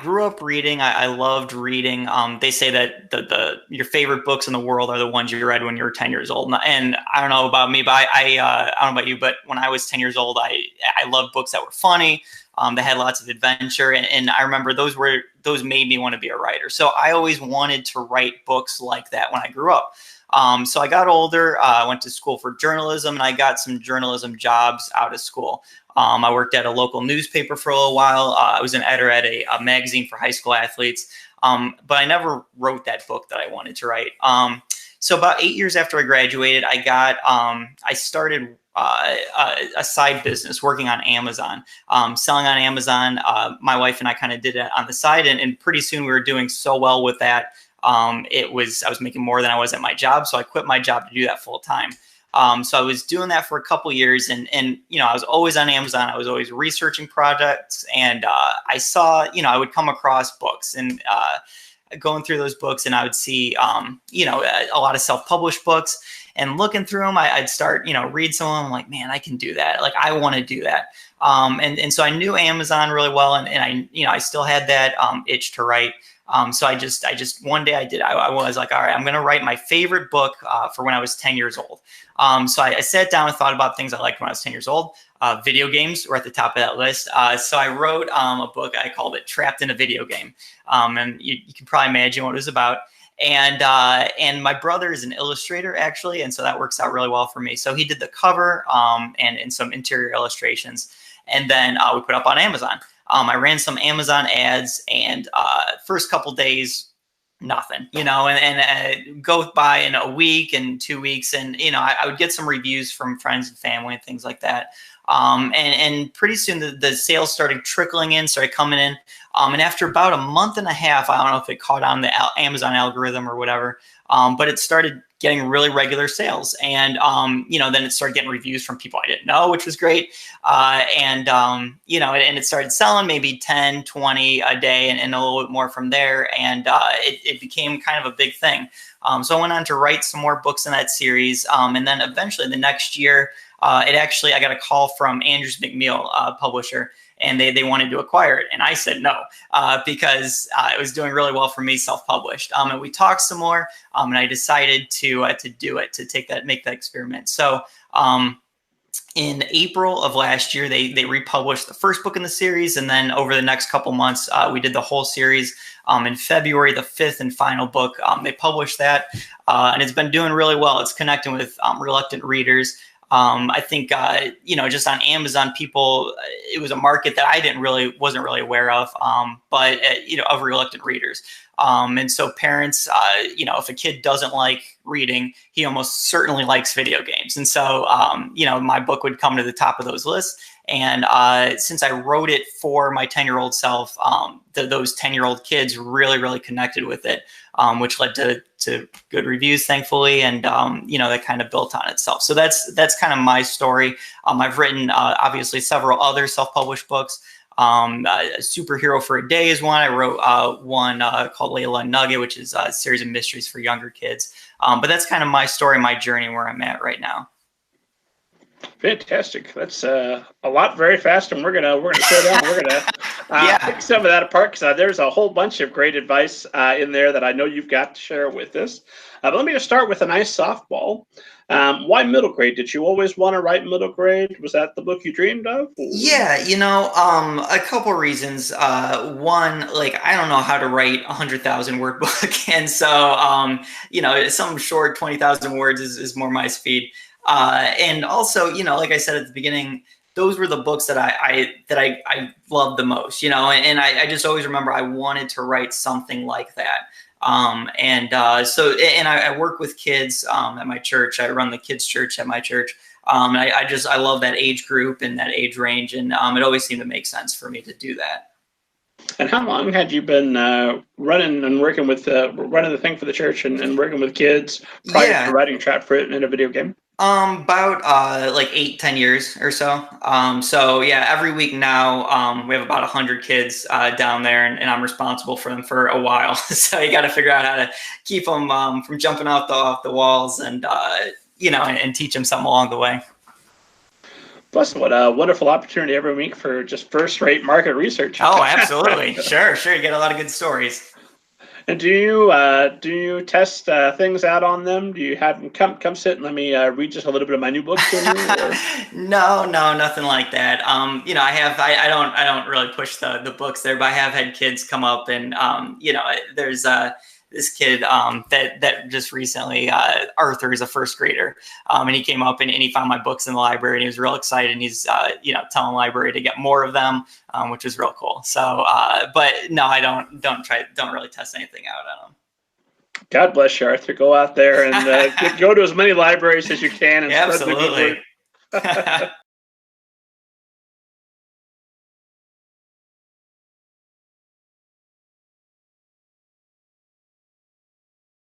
grew up reading. I loved reading. They say that your favorite books in the world are the ones you read when you were 10 years old. And I don't know about me, but I don't know about you, but when I was 10 years old, I loved books that were funny. That had lots of adventure. And I remember those made me want to be a writer. So I always wanted to write books like that when I grew up. So I got older, I went to school for journalism, and I got some journalism jobs out of school. I worked at a local newspaper for a little while. I was an editor at a magazine for high school athletes, but I never wrote that book that I wanted to write. So about 8 years after I graduated, I started a side business working on Amazon, selling on Amazon. My wife and I kind of did it on the side, and pretty soon we were doing so well with that. I was making more than I was at my job. So I quit my job to do that full time. So I was doing that for a couple years, and I was always on Amazon. I was always researching projects, and I saw, I would come across books and going through those books, and I would see, a lot of self-published books, and looking through them, I'd start, read some of them. I'm like, man, I can do that. Like, I want to do that. And so I knew Amazon really well, and I still had that itch to write. So I just one day I was like, all right, I'm going to write my favorite book for when I was 10 years old. So I sat down and thought about things I liked when I was 10 years old. Video games were at the top of that list. So I wrote a book. I called it Trapped in a Video Game. And you can probably imagine what it was about. And my brother is an illustrator, actually. And so that works out really well for me. So he did the cover and some interior illustrations. And then we put up on Amazon. I ran some Amazon ads, and first couple days, nothing, and go by in a week and 2 weeks. And, I would get some reviews from friends and family and things like that. And pretty soon the sales started trickling in, started coming in. And after about a month and a half, I don't know if it caught on the Amazon algorithm or whatever, but it started getting really regular sales. And, then it started getting reviews from people I didn't know, which was great. And it started selling maybe 10, 20 a day and a little bit more from there. And it became kind of a big thing. So I went on to write some more books in that series. And then eventually the next year, I got a call from Andrews McMeel, publisher, and they wanted to acquire it. And I said no, because it was doing really well for me self-published. And we talked some more, and I decided to do it, to make that experiment. So in April of last year, they republished the first book in the series. And then over the next couple months, we did the whole series. In February, the fifth and final book, they published that. And it's been doing really well. It's connecting with reluctant readers. I think, just on Amazon, people, it was a market that I wasn't really aware of, but of reluctant readers. And so parents, if a kid doesn't like reading, he almost certainly likes video games. And so, my book would come to the top of those lists. And since I wrote it for my 10-year-old self, those 10-year-old kids really, really connected with it, which led to good reviews, thankfully. And, that kind of built on itself. So that's kind of my story. I've written, obviously, several other self-published books. Superhero for a Day is one. I wrote one called Layla and Nugget, which is a series of mysteries for younger kids. But that's kind of my story, my journey, where I'm at right now. Fantastic. That's a lot very fast, and we're gonna slow down. We're gonna pick some of that apart, because there's a whole bunch of great advice in there that I know you've got to share with us. But let me just start with a nice softball. Why middle grade? Did you always want to write middle grade? Was that the book you dreamed of? Yeah, a couple reasons. One, I don't know how to write 100,000 word book, and so something short, 20,000 words is more my speed. And also, like I said at the beginning, those were the books that I loved the most, and I just always remember I wanted to write something like that. So I work with kids at my church. I run the kids church at my church. And I love that age group and that age range. And it always seemed to make sense for me to do that. And how long had you been running and working with running the thing for the church and working with kids prior to writing Trapped Fruit in a video game? About 8-10 years or so. So yeah, every week now we have about 100 kids down there, and I'm responsible for them for a while. So you got to figure out how to keep them from jumping off the walls, and and teach them something along the way. Plus, what a wonderful opportunity every week for just first-rate market research. Oh, absolutely. Sure. You get a lot of good stories. And do you test things out on them? Do you have them come sit and let me read just a little bit of my new book to you? No, nothing like that. I don't really push the books there, but I have had kids come up and there's this kid that just recently, Arthur is a first grader, and he came up and he found my books in the library and he was real excited, and he's telling the library to get more of them, which was real cool. So but no, I don't really test anything out on them. God bless you, Arthur. Go out there and go to as many libraries as you can and spread the good word.